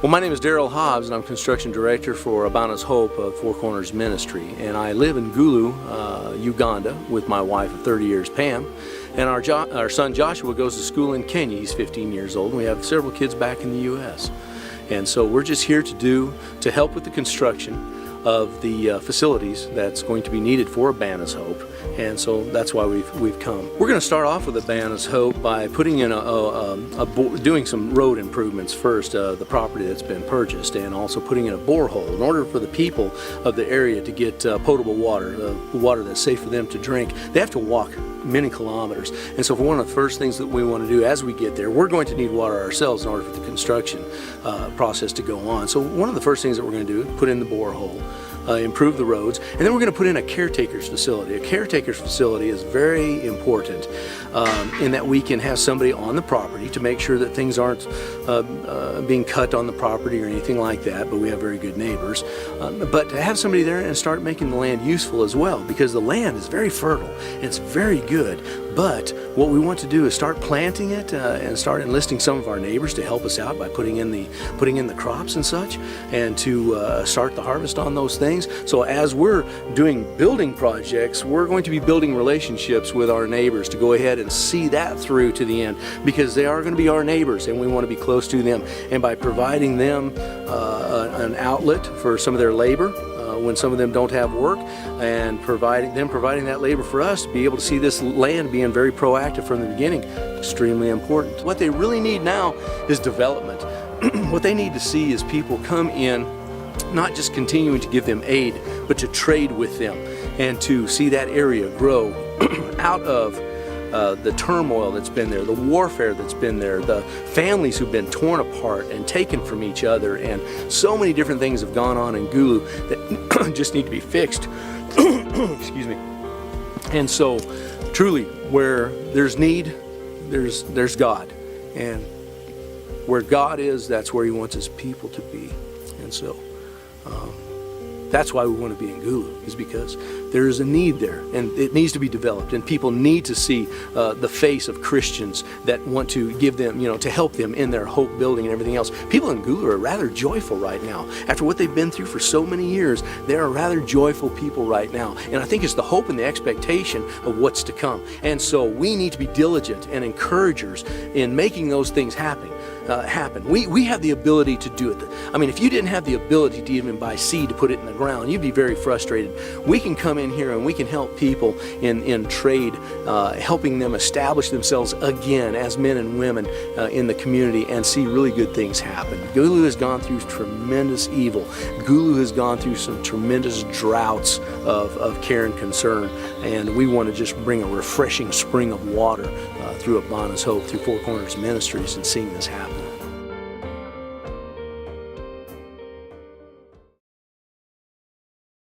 Well, my name is Darrell Hobbs, and I'm Construction Director for Abaana's Hope of Four Corners Ministry. And I live in Gulu, Uganda, with my wife of 30 years, Pam. And our son Joshua goes to school in Kenya. He's 15 years old, and we have several kids back in the U.S. And so we're just here to help with the construction of the facilities that's going to be needed for Abaana's Hope, and so that's why we've come. We're going to start off with Abaana's Hope by putting in doing some road improvements first, the property that's been purchased, and also putting in a borehole in order for the people of the area to get potable water, water that's safe for them to drink. They have to walk many kilometers, and so for one of the first things that we want to do as we get there, we're going to need water ourselves in order for the construction process to go on. So one of the first things that we're going to do is put in the borehole, improve the roads, and then we're going to put in a caretaker's facility. A caretaker's facility is very important in that we can have somebody on the property to make sure that things aren't being cut on the property or anything like that, but we have very good neighbors. But to have somebody there and start making the land useful as well, because the land is very fertile and it's very good. But what we want to do is start planting it and start enlisting some of our neighbors to help us out by putting in the crops and such, and to start the harvest on those things. So as we're doing building projects, we're going to be building relationships with our neighbors to go ahead and see that through to the end, because they are going to be our neighbors and we want to be close to them. And by providing them an outlet for some of their labor when some of them don't have work, and providing that labor for us to be able to see this land being very proactive from the beginning, extremely important. What they really need now is development. What they need to see is people come in, not just continuing to give them aid, but to trade with them and to see that area grow out of the turmoil that's been there, the warfare that's been there, the families who've been torn apart and taken from each other, and so many different things have gone on in Gulu that just need to be fixed. Excuse me. And so, truly, where there's need, there's God, and where God is, that's where He wants His people to be. And so, that's why we want to be in Gulu, is because there is a need there, and it needs to be developed, and people need to see the face of Christians that want to give them, to help them in their hope building and everything else. People in Gulu are rather joyful right now. After what they've been through for so many years, they are rather joyful people right now. And I think it's the hope and the expectation of what's to come. And so we need to be diligent and encouragers in making those things happen. We have the ability to do it. I mean, if you didn't have the ability to even buy seed to put it in the ground, you'd be very frustrated. We can come in here and we can help people in trade, helping them establish themselves again as men and women in the community, and see really good things happen. Gulu has gone through tremendous evil. Gulu has gone through some tremendous droughts of care and concern, and we want to just bring a refreshing spring of water through Abaana's Hope, through Four Corners Ministries, and seeing this happen.